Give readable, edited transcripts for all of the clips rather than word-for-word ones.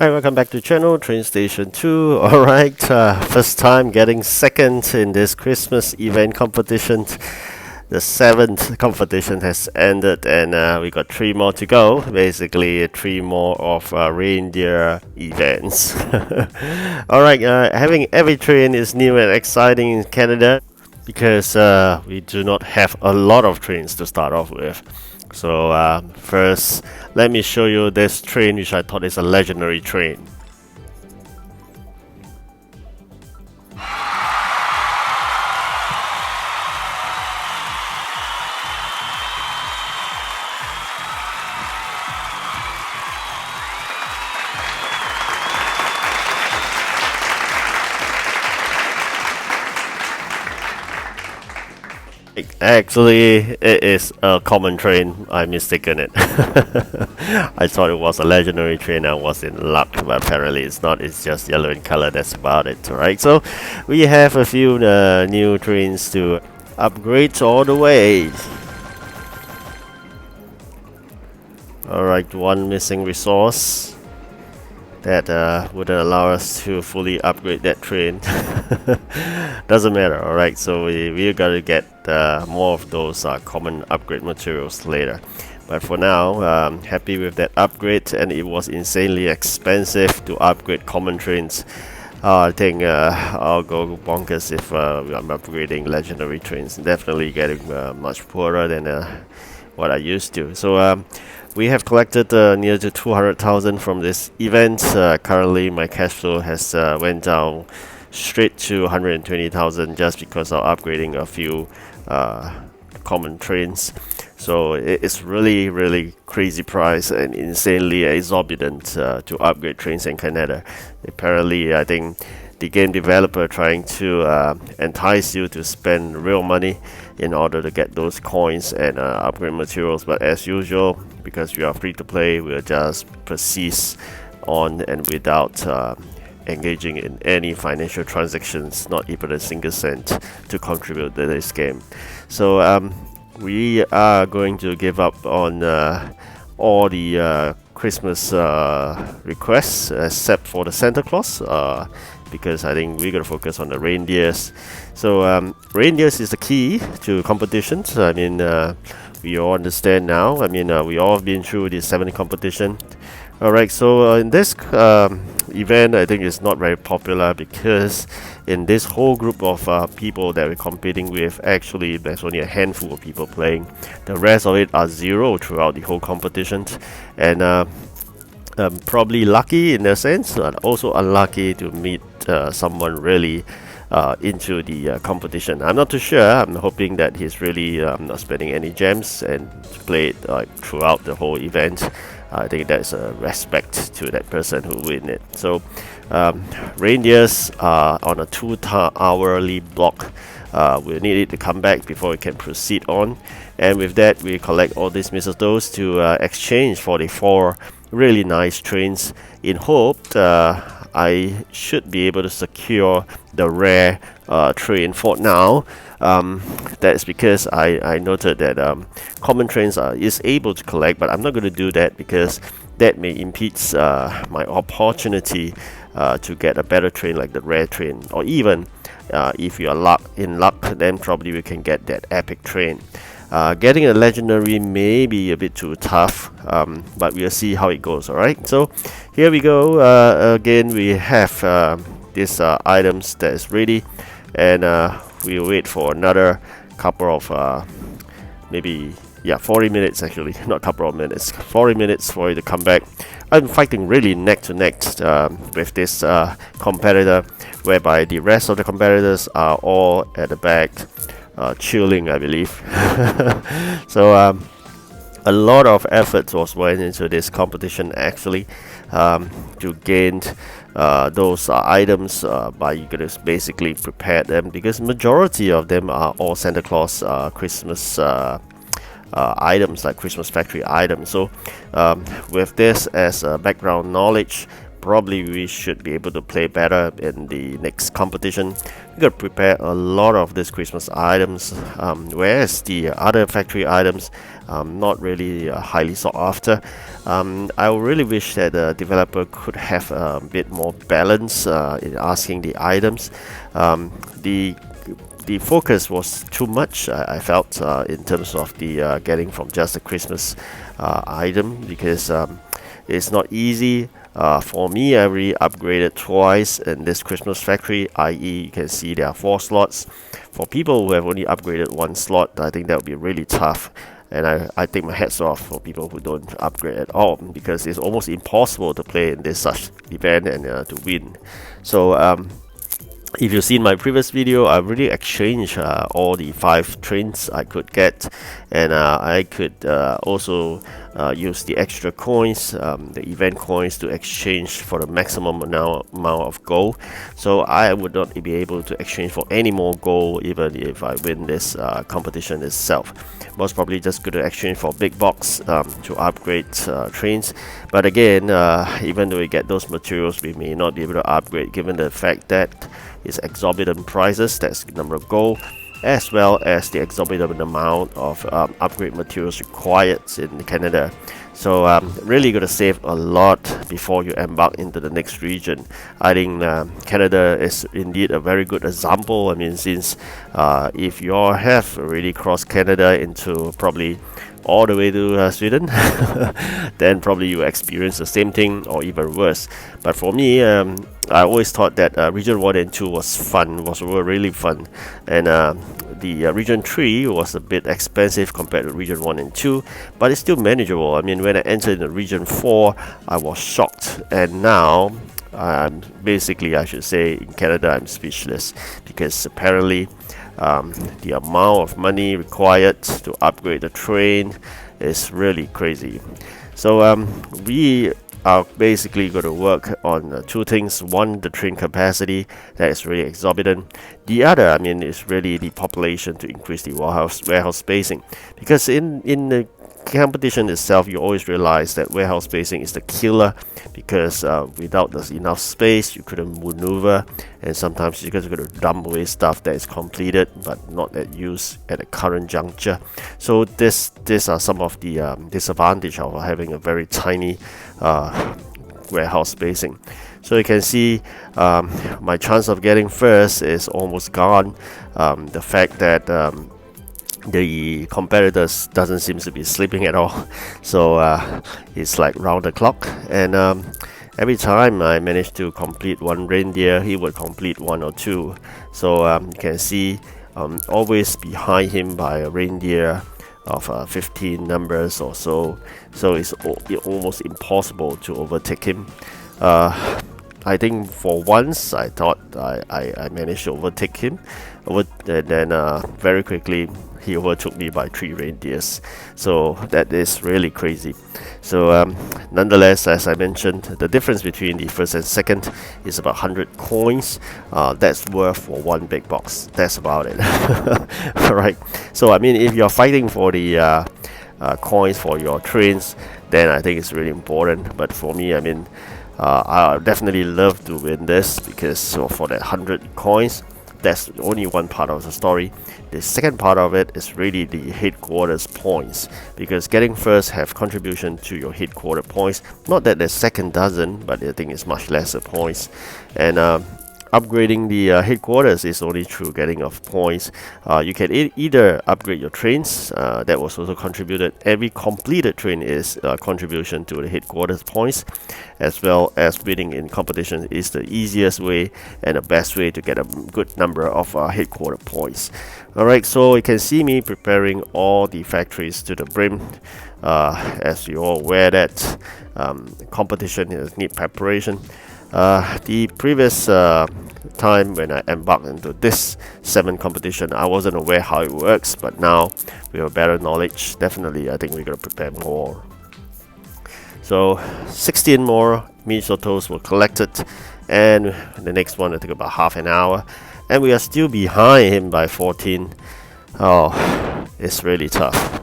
Hi, welcome back to the channel, TrainStation 2. Alright, first time getting second in this Christmas event competition. The seventh competition has ended and we got three more to go. Basically, three more of reindeer events. Alright, having every train is new and exciting in Canada because we do not have a lot of trains to start off with. So first, let me show you this train which I thought is a legendary train. Actually, it is a common train. I mistaken it. I thought it was a legendary train. I was in luck, but apparently it's not. It's just yellow in color. That's about it. Alright, so we have a few new trains to upgrade all the way. Alright, one missing resource that wouldn't allow us to fully upgrade that train. Doesn't matter. Alright, so we gotta get more of those common upgrade materials later, but for now, happy with that upgrade. And it was insanely expensive to upgrade common trains. I think I'll go bonkers if I'm upgrading legendary trains. Definitely getting much poorer than what I used to. So we have collected near to 200,000 from this event. Currently, my cash flow has went down straight to 120,000 just because of upgrading a few common trains. So it's really crazy price and insanely exorbitant to upgrade trains in Canada. Apparently, I think the game developer trying to entice you to spend real money in order to get those coins and upgrade materials. But as usual, because we are free to play, we'll just persist on and without engaging in any financial transactions, not even a single cent to contribute to this game. So we are going to give up on all the Christmas requests except for the Santa Claus, because I think we're gonna focus on the reindeers. So reindeers is the key to competitions. I mean, we all understand now. I mean, we all have been through this 7 competition. Alright, so in this event, I think it's not very popular because in this whole group of people that we're competing with, actually there's only a handful of people playing. The rest of it are zero throughout the whole competition, and probably lucky in a sense, but also unlucky to meet someone really into the competition. I'm not too sure. I'm hoping that he's really not spending any gems and play it throughout the whole event. I think that's a respect to that person who win it. So reindeers are on a 2-hourly block. We need it to come back before we can proceed on. And with that, we collect all these mistletoes to exchange for the 4 really nice trains in hope I should be able to secure the rare train for now. That's because I noted that common trains is able to collect, but I'm not going to do that because that may impede my opportunity to get a better train like the rare train, or even if you are in luck, then probably we can get that epic train. Getting a legendary may be a bit too tough, but we'll see how it goes. Alright, so here we go. Again, we have these items that is ready, and we'll wait for another couple of maybe 40 minutes actually, not couple of minutes, 40 minutes for it to come back. I'm fighting really neck to neck with this competitor, whereby the rest of the competitors are all at the back chilling, I believe. So a lot of effort was went into this competition actually, to gain those items by you gonna basically prepare them, because majority of them are all Santa Claus Christmas items, like Christmas factory items. So with this as background knowledge, probably we should be able to play better in the next competition. We got to prepare a lot of these Christmas items, whereas the other factory items not really highly sought after. I really wish that the developer could have a bit more balance in asking the items. The focus was too much, I felt, in terms of the getting from just the Christmas item, because it's not easy. For me, I already upgraded twice in this Christmas factory, i.e. you can see there are 4 slots. For people who have only upgraded 1 slot, I think that would be really tough. And I take my hats off for people who don't upgrade at all, because it's almost impossible to play in this such event and to win. So if you've seen my previous video, I really exchanged all the 5 trains I could get, and I could also use the extra coins, the event coins, to exchange for the maximum amount of gold. So I would not be able to exchange for any more gold even if I win this competition itself. Most probably just going to exchange for big box to upgrade trains. But again, even though we get those materials, we may not be able to upgrade, given the fact that it's exorbitant prices, that's the number of gold, as well as the exorbitant amount of upgrade materials required in Canada. So really got to save a lot before you embark into the next region. I think Canada is indeed a very good example. I mean, since if you all have already crossed Canada into probably all the way to Sweden, then probably you experience the same thing or even worse. But for me, I always thought that Region 1 and 2 was really fun, and the Region 3 was a bit expensive compared to Region 1 and 2, but it's still manageable. I mean, when I entered the Region 4, I was shocked, and now basically, I should say, in Canada, I'm speechless, because apparently the amount of money required to upgrade the train is really crazy. So we are basically going to work on 2 things. One, the train capacity, that is really exorbitant. The other, I mean, is really the population, to increase the warehouse spacing, because in the competition itself, you always realize that warehouse spacing is the killer, because without enough space, you couldn't maneuver, and sometimes you just got to dump away stuff that is completed but not at use at the current juncture. So these are some of the disadvantage of having a very tiny warehouse spacing. So you can see my chance of getting first is almost gone. The fact that the competitors doesn't seem to be sleeping at all, so it's like round the clock, and every time I managed to complete 1 reindeer, he would complete 1 or 2. So you can see always behind him by a reindeer of 15 numbers or so, so it's almost impossible to overtake him. I think for once I thought I managed to overtake him, and then very quickly he overtook me by 3 reindeers. So that is really crazy. So nonetheless, as I mentioned, the difference between the first and second is about 100 coins. That's worth for 1 big box. That's about it. Alright, so I mean, if you're fighting for the coins for your trains, then I think it's really important. But for me, I mean, I definitely love to win this, because for that 100 coins, that's only one part of the story. The second part of it is really the headquarters points, because getting first have contribution to your headquarter points. Not that the second doesn't, but I think it's much lesser points. And upgrading the headquarters is only through getting of points. You can either upgrade your trains, that was also contributed. Every completed train is a contribution to the headquarters points, as well as winning in competition is the easiest way and the best way to get a good number of headquarter points. Alright, so you can see me preparing all the factories to the brim. As you all aware that competition need preparation. The previous time when I embarked into this 7 competition, I wasn't aware how it works, but now we have better knowledge. Definitely, I think we're going to prepare more. So 16 more Misotos were collected, and the next one will take about half an hour, and we are still behind him by 14. Oh, it's really tough.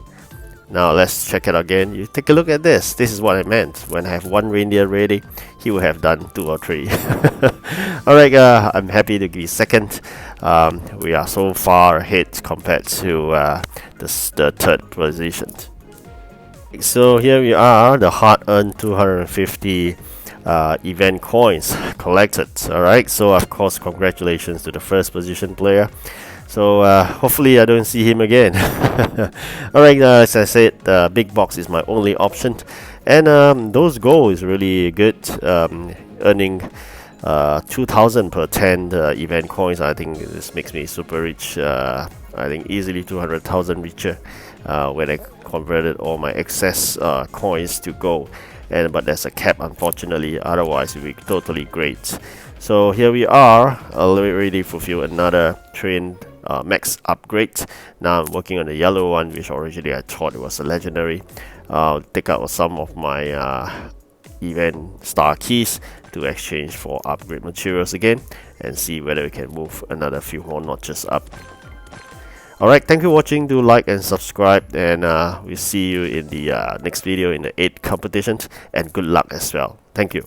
Now let's check it again. You take a look at this. This is what I meant. When I have one reindeer ready, he will have done 2 or 3. Alright, I'm happy to be second. We are so far ahead compared to the third position. So here we are, the hard-earned 250 event coins collected. Alright, so of course congratulations to the first position player. So hopefully I don't see him again. Alright, as I said, the big box is my only option, and those gold is really good, earning 2000 per 10 event coins. I think this makes me super rich. I think easily 200,000 richer when I converted all my excess coins to gold. But there's a cap, unfortunately, otherwise it would be totally great. So here we are, already fulfill another train max upgrade. Now I'm working on the yellow one, which originally I thought it was a legendary. I'll take out some of my event star keys to exchange for upgrade materials again, and see whether we can move another few more notches up. Alright, thank you for watching. Do like and subscribe, and we'll see you in the next video in the 8 competitions, and good luck as well. Thank you.